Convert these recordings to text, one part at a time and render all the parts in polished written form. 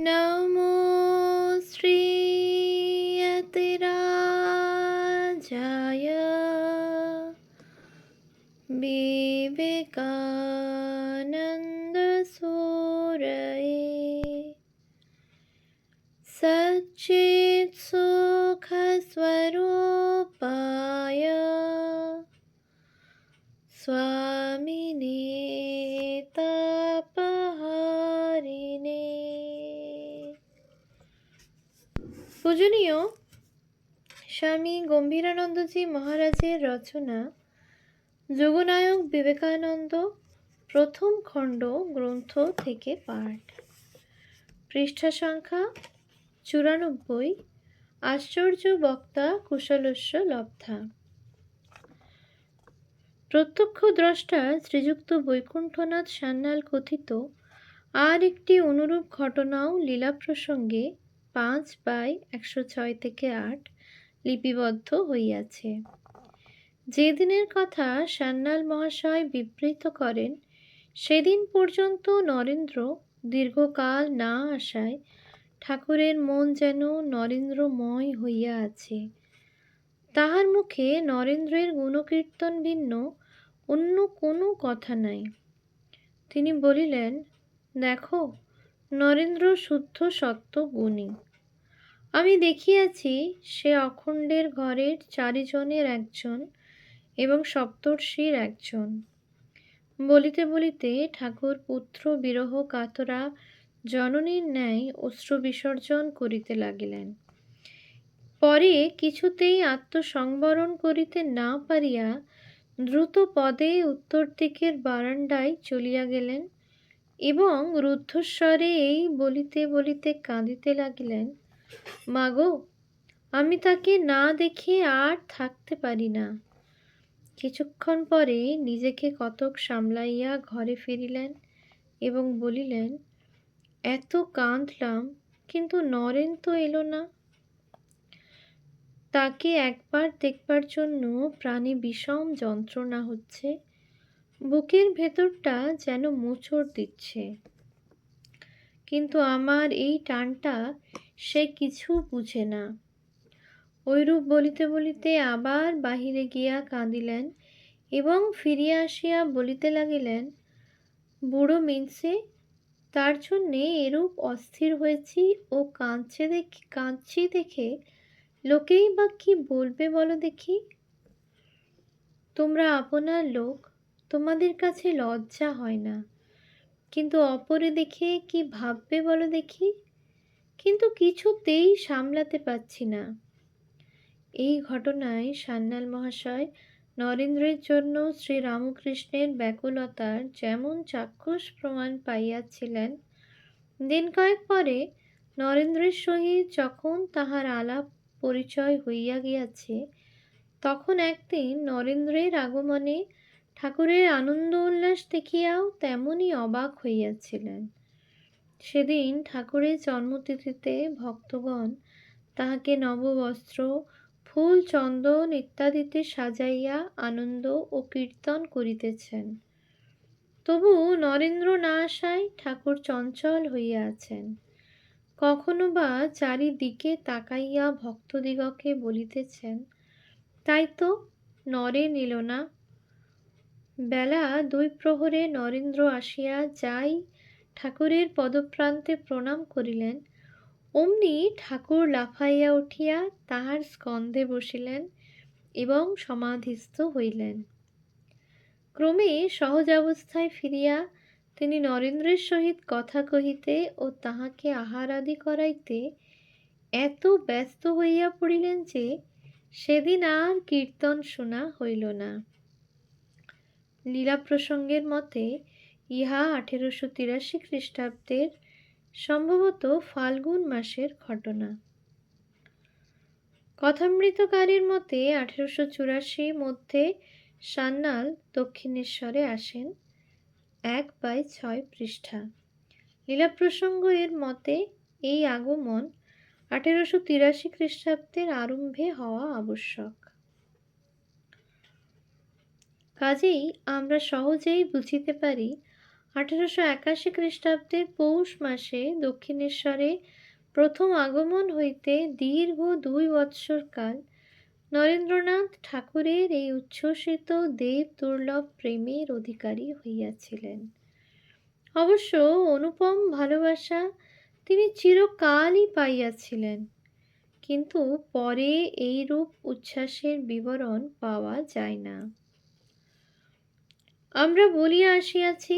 নমো শ্রীয়তিরাজায় বিবেকানন্দ সুরয়ে সচ্চিৎ সুখ স্বরূপায় স্বামিনে তাপহারিণে। পূজনীয় স্বামী গম্ভীরানন্দজি মহারাজের রচনা যোগনায়ক বিবেকানন্দ প্রথম খণ্ড গ্রন্থ থেকে পাঠ। পৃষ্ঠা সংখ্যা 94। আশ্চর্য বক্তা কুশলস্য লব্ধা। প্রত্যক্ষদ্রষ্টা শ্রীযুক্ত বৈকুণ্ঠনাথ সান্যাল কথিত আর একটি অনুরূপ ঘটনাও লীলা প্রসঙ্গে 5/106 থেকে 8 লিপিবদ্ধ হইয়াছে। যেদিনের কথা সান্যাল মহাশয় বিবৃত করেন, সেদিন পর্যন্ত নরেন্দ্র দীর্ঘকাল না আসায় ঠাকুরের মন যেন নরেন্দ্রময় হইয়া আছে। তাহার মুখে নরেন্দ্রের গুণকীর্তন ভিন্ন অন্য কোনো কথা নাই। তিনি বলিলেন, দেখো, নরেন্দ্র শুদ্ধ সত্য গুণী। আমি দেখিয়াছি সে অখণ্ডের ঘরের 4 জনের একজন এবং সপ্তর্ষির একজন। বলিতে বলিতে ঠাকুর পুত্র বিরহ কাতরা জননীর ন্যায় অশ্রু বিসর্জন করিতে লাগিলেন। পরে কিছুতেই আত্মসংবরণ করিতে না পারিয়া দ্রুত পদে উত্তর দিকের বারান্দায় চলিয়া গেলেন এবং রুদ্ধস্বরে এই বলিতে বলিতে কাঁদিতে লাগিলেন, মাগো, আমি তাকে না দেখে আর থাকতে পারি না। কিছুক্ষণ পরে নিজেকে কতক সামলাইয়া ঘরে ফিরিলেন এবং বলিলেন, এত কাঁদলাম, কিন্তু নরেন তো এলো না। তাকে একবার দেখবার জন্য প্রাণে বিষম যন্ত্রণা হচ্ছে, বুকের ভেতরটা যেন মোচড় দিচ্ছে। কিন্তু আমার এই টানটা সে কিছু বুঝে না। ঐরূপ বলিতে বলিতে আবার বাহিরে গিয়া কাঁদিলেন এবং ফিরিয়া আসিয়া বলিতে লাগিলেন, বুড়ো মিনসে, তার জন্যে এরূপ অস্থির হয়েছি ও কাঁদছি দেখে লোকেই বা কি বলবে বলো দেখি। তোমরা আপনার লোক, তোমাদের কাছে লজ্জা হয় না, কিন্তু অপরে দেখে কি ভাববে বলো দেখি। কিন্তু কিছুতেই সামলাতে পারছি না। এই ঘটনায় সান্যাল মহাশয় নরেন্দ্রের জন্য শ্রীরামকৃষ্ণের ব্যাকুলতার যেমন চাক্ষুষ প্রমাণ পাইয়াছিলেন, দিন কয়েক পরে নরেন্দ্রের সহিত যখন তাহার আলাপ পরিচয় হইয়া গিয়াছে, তখন একদিন নরেন্দ্রের আগমনে ঠাকুরের আনন্দ উল্লাস দেখিয়াও তেমনই অবাক হইয়াছিলেন। সেদিন ঠাকুরের জন্মতিথিতে ভক্তগণ তাহাকে নববস্ত্র, ফুল, চন্দন ইত্যাদিতে সাজাইয়া আনন্দ ও কীর্তন করিতেছেন। তবু নরেন্দ্র না আসায় ঠাকুর চঞ্চল হইয়া আছেন। কখনো বা চারিদিকে তাকাইয়া ভক্তদিগকে বলিতেছেন, তাই তো, নরেন এলো না। বেলা 2 প্রহরে নরেন্দ্র আসিয়া যাই ঠাকুরের পদপ্রান্তে প্রণাম করিলেন, অমনি ঠাকুর লাফাইয়া উঠিয়া তাহার স্কন্ধে বসিলেন এবং সমাধিস্থ হইলেন। ক্রমে সহজ অবস্থায় ফিরিয়া তিনি নরেন্দ্রের সহিত কথা কহিতে ও তাহাকে আহার আদি করাইতে এত ব্যস্ত হইয়া পড়িলেন যে সেদিন আর কীর্তন শোনা হইল না। লীলা প্রসঙ্গের মতে ইহা 1883 খ্রিস্টাব্দের সম্ভবত ফাল্গুন মাসের ঘটনা। কথামৃতকারীর মতে 1884 মধ্যে সান্যাল দক্ষিণেশ্বরে আসেন, 1/6 পৃষ্ঠা। লীলা প্রসঙ্গ এর মতে এই আগমন 1883 খ্রিস্টাব্দের আরম্ভে হওয়া আবশ্যক। কাজেই আমরা সহজেই বুঝিতে পারি 1881 খ্রিস্টাব্দের পৌষ মাসে দক্ষিণেশ্বরে প্রথম আগমন হইতে দীর্ঘ 2 বৎসরকাল নরেন্দ্রনাথ ঠাকুরের এই উচ্ছ্বসিত দেব দুর্লভ প্রেমের অধিকারী হইয়াছিলেন। অবশ্য অনুপম ভালোবাসা তিনি চিরকালই পাইয়াছিলেন, কিন্তু পরে এইরূপ উচ্ছ্বাসের বিবরণ পাওয়া যায় না। আমরা বলিয়া আসিয়াছি,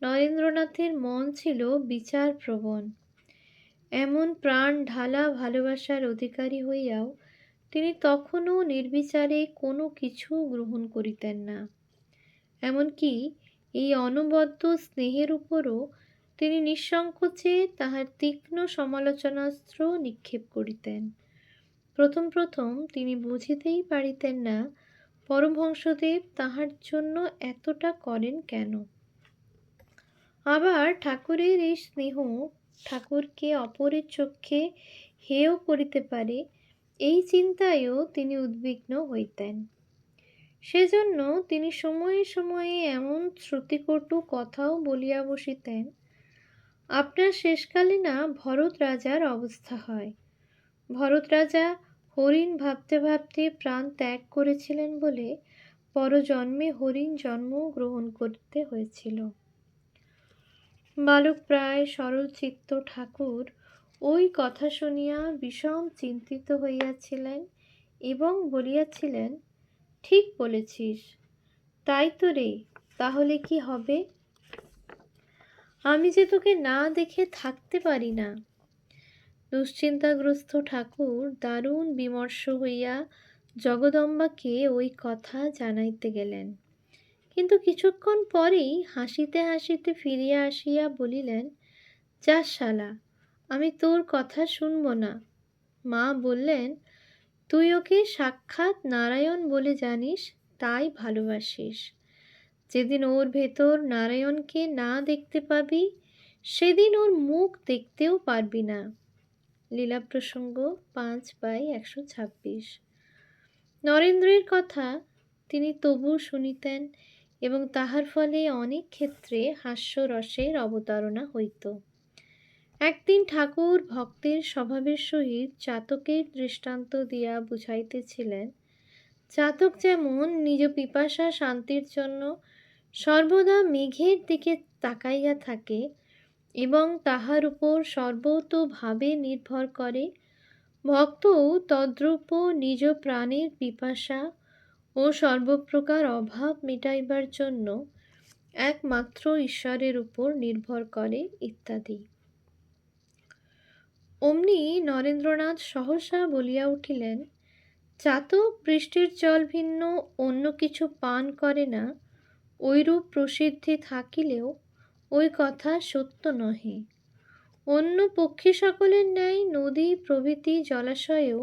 নরেন্দ্রনাথের মন ছিল বিচারপ্রবণ। এমন প্রাণ ঢালা ভালোবাসার অধিকারী হইয়াও তিনি তখনও নির্বিচারে কোনো কিছু গ্রহণ করিতেন না। এমনকি এই অনবদ্য স্নেহের উপরও তিনি নিঃসংকোচে তাহার তীক্ষ্ণ সমালোচনাস্ত্র নিক্ষেপ করিতেন। প্রথম প্রথম তিনি বুঝিতেই পারিতেন না পরমহংসদেব তাহার জন্য এতটা করেন কেন। আবার ঠাকুরের এই স্নেহ ঠাকুরকে অপরের চক্ষে হেয় করিতে পারে, এই চিন্তায়ও তিনি উদ্বিগ্ন হইতেন। সেজন্য তিনি সময়ে সময়ে এমন শ্রুতিকটু কথাও বলিয়া বসিতেন, আপনার শেষকালে না ভরত রাজার অবস্থা হয়। ভরত রাজা হরিণ ভাবতে ভাবতে প্রাণ ত্যাগ করেছিলেন বলে পরজন্মে হরিণ জন্ম গ্রহণ করতে হয়েছিল। বালক প্রায় সরলচিত্ত ঠাকুর ওই কথা শুনিয়া বিষম চিন্তিত হইয়াছিলেন এবং বলিয়াছিলেন, ঠিক বলেছিস, তাই তো রে, তাহলে কি হবে? আমি যে তোকে না দেখে থাকতে পারি না। দুশ্চিন্তাগ্রস্ত ঠাকুর দারুণ বিমর্ষ হইয়া জগদম্বাকে ওই কথা জানাইতে গেলেন, কিন্তু কিছুক্ষণ পরেই হাসিতে হাসিতে ফিরিয়া আসিয়া বলিলেন, যা শালা, আমি তোর কথা শুনব না। মা বললেন, তুই ওকে সাক্ষাৎ নারায়ণ বলে জানিস, তাই ভালোবাসিস। যেদিন ওর ভেতর নারায়ণকে না দেখতে পাবি, সেদিন ওর মুখ দেখতেও পারবি না। লীলা প্রসঙ্গ 5/126। নরেন্দ্রের কথা তিনি তবু শুনিতেন এবং তাহার ফলে অনেক ক্ষেত্রে হাস্যরসের অবতারণা হইত। একদিন ঠাকুর ভক্তের স্বভাবের সহিত চাতকের দৃষ্টান্ত দিয়া বুঝাইতেছিলেন, চাতক যেমন নিজ পিপাসা শান্তির জন্য সর্বদা মেঘের দিকে তাকাইয়া থাকে এবং তাহার উপর সর্বতোভাবে নির্ভর করে, ভক্তও তদ্রূপ নিজ প্রাণের পিপাসা ও সর্বপ্রকার অভাব মিটাইবার জন্য একমাত্র ঈশ্বরের উপর নির্ভর করে ইত্যাদি। অমনি নরেন্দ্রনাথ সহসা বলিয়া উঠিলেন, চাতক বৃষ্টির জল ভিন্ন অন্য কিছু পান করে না, ঐরূপ প্রসিদ্ধি থাকিলেও ওই কথা সত্য নহে। অন্য পক্ষী সকলের ন্যায় নদী প্রভৃতি জলাশয়েও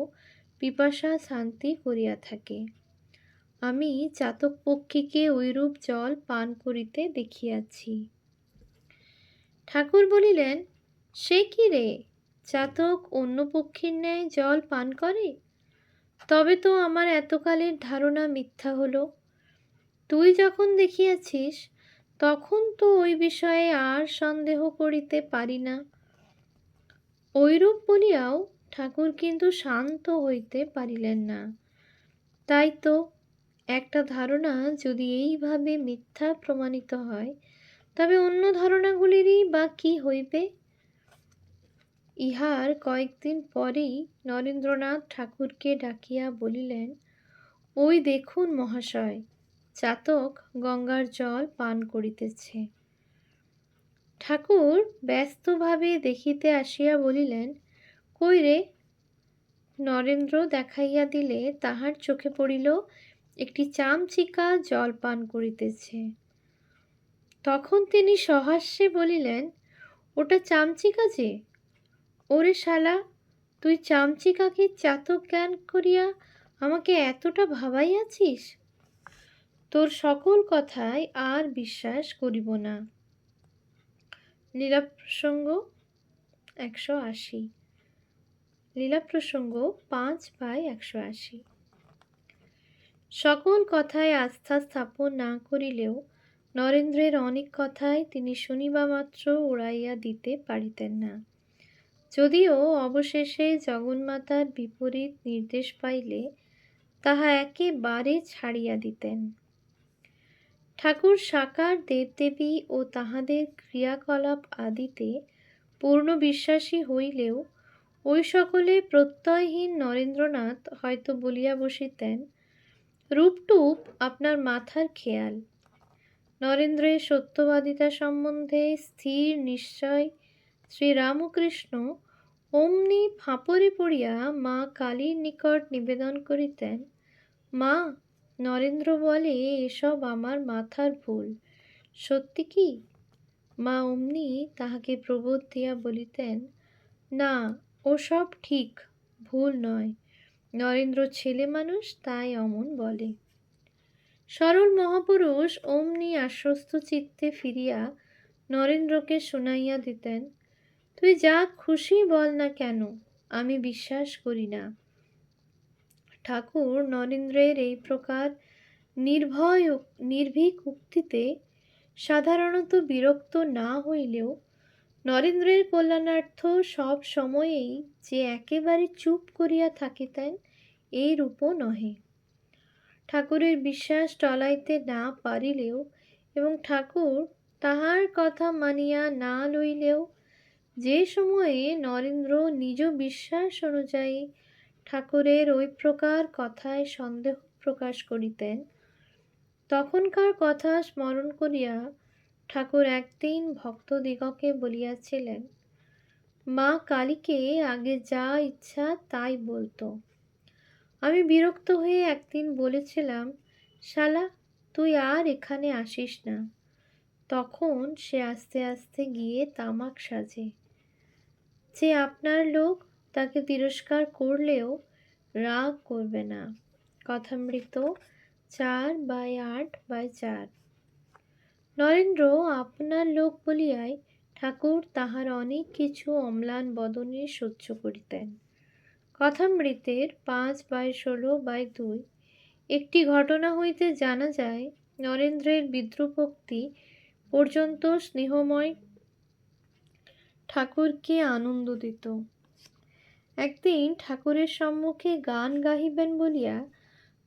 পিপাসা শান্তি করিয়া থাকে। আমি চাতক পক্ষীকে ঐরূপ জল পান করিতে দেখিয়াছি। ঠাকুর বলিলেন, সে কি রে, চাতক অন্য পক্ষীর ন্যায় জল পান করে? তবে তো আমার এতকালের ধারণা মিথ্যা হলো। তুই যখন দেখিয়াছিস, তখন তো ওই বিষয়ে আর সন্দেহ করিতে পারি না। ঐরূপ বলিয়াও ঠাকুর কিন্তু শান্ত হইতে পারিলেন না। তাই তো, একটা ধারণা যদি এইভাবে মিথ্যা প্রমাণিত হয়, তবে অন্য ধারণাগুলিরই বা কি হইবে? ইহার কয়েকদিন পরেই নরেন্দ্রনাথ ঠাকুরকে ডাকিয়া বলিলেন, ওই দেখুন মহাশয়, চাতক গঙ্গার জল পান করিতেছে। ঠাকুর ব্যস্তভাবে দেখিতে আসিয়া বলিলেন, কই রে? নরেন্দ্র দেখাইয়া দিলে তাহার চোখে পড়িল একটি চামচিকা জল পান করিতেছে। তখন তিনি সহাস্যে বলিলেন, ওটা চামচিকা যে? ওরে শালা, তুই চামচিকাকে চাতক জ্ঞান করিয়া আমাকে এতটা ভাবাইয়াছিস? তোর সকল কথায় আর বিশ্বাস করিব না। লীলা প্রসঙ্গ 180। লীলা প্রসঙ্গ 5/180। সকল কথায় আস্থা স্থাপন না করিলেও নরেন্দ্রের অনেক কথাই তিনি শুনিবা মাত্র উড়াইয়া দিতে পারিতেন না। যদিও অবশেষে জগন্মাতার বিপরীত নির্দেশ পাইলে তাহা একেবারে ছাড়িয়া দিতেন। ঠাকুর সাকার দেবদেবী ও তাহাদের ক্রিয়াকলাপ আদিতে পূর্ণ বিশ্বাসী হইলেও ওই সকলে প্রত্যয়হীন নরেন্দ্রনাথ হয়তো বলিয়া বসিতেন, রূপটুপ আপনার মাথার খেয়াল। নরেন্দ্রের সত্যবাদিতা সম্বন্ধে স্থির নিশ্চয় শ্রীরামকৃষ্ণ অমনি ফাঁপরে পড়িয়া মা কালীর নিকট নিবেদন করিতেন, মা, নরেন্দ্র বলে এসব আমার মাথার ভুল, সত্যি কি? মা অমনি তাহাকে প্রবোধ দিয়া বলিতেন, না, ও সব ঠিক, ভুল নয়, নরেন্দ্র ছেলে মানুষ, তাই অমন বলে। সরল মহাপুরুষ অমনি আশ্বস্ত চিত্তে ফিরিয়া নরেন্দ্রকে শুনাইয়া দিতেন, তুই যা খুশি বল না কেন, আমি বিশ্বাস করি না। ঠাকুর নরেন্দ্রের এই প্রকার নির্ভয় নির্ভীক উক্তিতে সাধারণত বিরক্ত না হইলেও নরেন্দ্রের কল্যাণার্থ সব সময়েই যে একেবারে চুপ করিয়া থাকিতেন এইরূপও নহে। ঠাকুরের বিশ্বাস টলাইতে না পারিলেও এবং ঠাকুর তাহার কথা মানিয়া না লইলেও যে সময়ে নরেন্দ্র নিজ বিশ্বাস অনুযায়ী ঠাকুরের ওই প্রকার কথায় সন্দেহ প্রকাশ করিতেন, তখনকার কথা স্মরণ করিয়া ঠাকুর একদিন ভক্তদিগকে বলিয়াছিলেন, মা কালীকে আগে যা ইচ্ছা তাই বলতো। আমি বিরক্ত হয়ে একদিন বলেছিলাম, শালা তুই আর এখানে আসিস না। তখন সে আস্তে আস্তে গিয়ে তামাক সাজে। যে আপনার লোক তাকে তিরস্কার করলেও রাগ করবে না। কথামৃত 4/8/4। নরেন্দ্র আপনার লোক বলিয়াই ঠাকুর তাহার অনেক কিছু অম্লান বদনে সহ্য করিতেন। কথামৃতের 5/16/2 একটি ঘটনা হইতে জানা যায়, নরেন্দ্রের বিদ্রুপোক্তি পর্যন্ত স্নেহময় ঠাকুরকে আনন্দ দিত। একদিন ঠাকুরের সম্মুখে গান গাহিবেন বলিয়া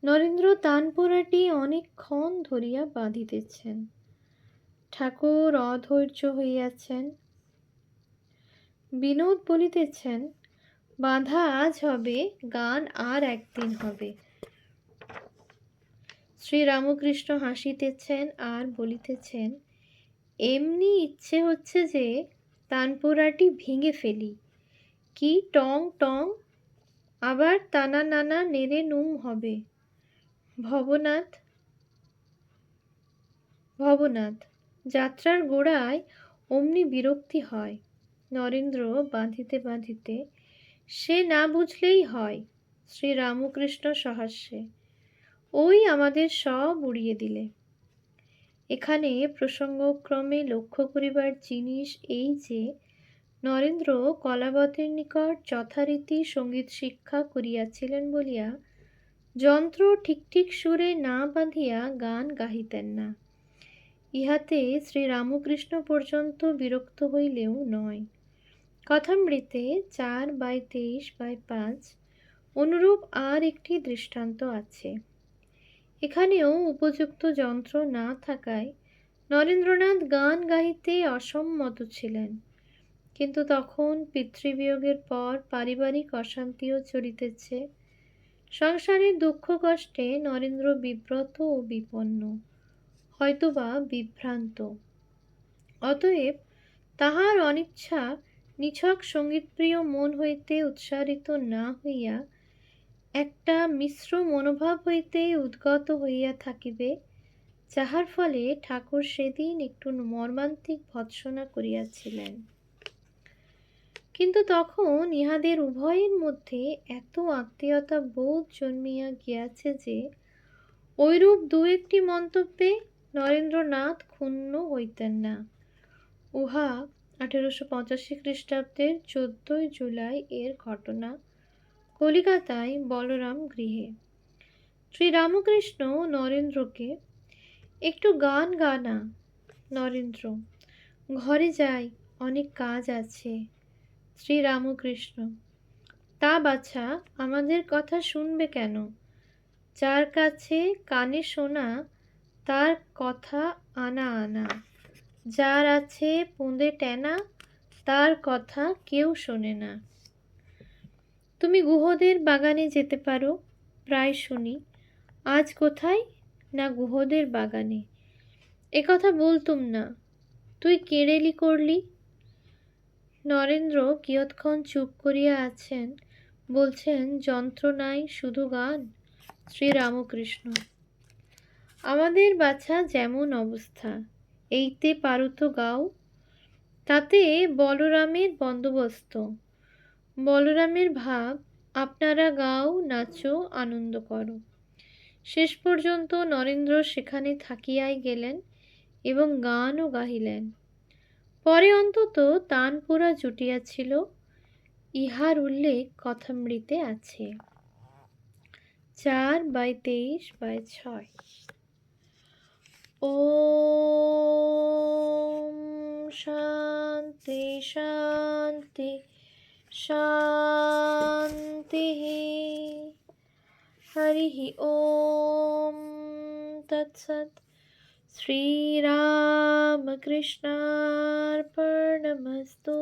নরেন্দ্র তানপুরাটি অনেকক্ষণ ধরিয়া বাঁধিতেছেন। ঠাকুর অধৈর্য হইয়াছেন। বিনোদ বলিতেছেন, বাঁধা আজ হবে, গান আর একদিন হবে। শ্রীরামকৃষ্ণ হাসিতেছেন আর বলিতেছেন, এমনি ইচ্ছে হচ্ছে যে তানপুরাটি ভেঙে ফেলি। কি টং টং, আবার তানা নানা নেড়ে নুম হবে। ভবনাথ ভবনাথ যাত্রার গোড়ায় অমনি বিরক্তি হয়। নরেন্দ্র বাঁধিতে বাঁধিতে, সে না বুঝলেই হয়। শ্রীরামকৃষ্ণ সহাস্যে, ওই আমাদের সব উড়িয়ে দিলে। এখানে প্রসঙ্গক্রমে লক্ষ্য করিবার জিনিস এই যে, নরেন্দ্র কলাবতের নিকট যথারীতি সঙ্গীত শিক্ষা করিয়াছিলেন বলিয়া যন্ত্র ঠিক ঠিক সুরে না বাঁধিয়া গান গাহিতেন না। ইহাতে শ্রীরামকৃষ্ণ পর্যন্ত বিরক্ত হইলেও নয়। কথামৃতে 4/23/5 অনুরূপ আর একটি দৃষ্টান্ত আছে। এখানেও উপযুক্ত যন্ত্র না থাকায় নরেন্দ্রনাথ গান গাহিতে অসম্মত ছিলেন। কিন্তু তখন পিতৃবিয়োগের পর পারিবারিক অশান্তিও চলিতেছে। সংসারের দুঃখ কষ্টে নরেন্দ্র বিব্রত ও বিপন্ন, হয়তোবা বিভ্রান্ত। অতএব তাহার অনিচ্ছা নিছক সঙ্গীতপ্রিয় মন হইতে উচ্চারিত না হইয়া একটা মিশ্র মনোভাব হইতে উদ্গত হইয়া থাকিবে, যাহার ফলে ঠাকুর সেদিন একটু মর্মান্তিক ভৎসনা করিয়াছিলেন। কিন্তু তখন ইহাদের উভয়ের মধ্যে এত আত্মীয়তা বোধ জন্মিয়া গিয়াছে যে ঐরূপ দু একটি মন্তব্যে নরেন্দ্রনাথ ক্ষুণ্ণ হইতেন না। উহা 1885 খ্রিস্টাব্দের 14 জুলাই এর ঘটনা, কলিকাতায় বলরাম গৃহে। শ্রীরামকৃষ্ণ নরেন্দ্রকে একটু গান গা না। নরেন্দ্র, ঘরে যাই, অনেক কাজ আছে। শ্রীরামকৃষ্ণ, তা বাছা, আমাদের কথা শুনবে কেন? যার কাছে কানে শোনা তার কথা আনা আনা, যার আছে পোঁদে টেনা তার কথা কেউ শোনে না। তুমি গুহদের বাগানে যেতে পারো, প্রায় শুনি। আজ কোথায়? না গুহদের বাগানে। একথা বলতুম না, তুই কেড়েলি করলি। নরেন্দ্র কিয়ৎক্ষণ চুপ করিয়া আছেন, বলছেন, যন্ত্র নাই, শুধু গান। শ্রীরামকৃষ্ণ, আমাদের বাছা যেমন অবস্থা, এইতে পারো তো গাও। তাতে বলরামের বন্দোবস্ত। বলরামের ভাব, আপনারা গাও, নাচো, আনন্দ করো। শেষ পর্যন্ত নরেন্দ্র সেখানে থাকিয়াই গেলেন এবং গানও গাহিলেন। পরে অন্তত তানপুরা জুটিয়াছিল, ইহার উল্লেখ কথামৃতে আছে। 4/23/6। ওম শান্তি শান্তি শান্তি। হরি ওম তৎসৎ। শ্রীরামকৃষ্ণার্পণমস্তু।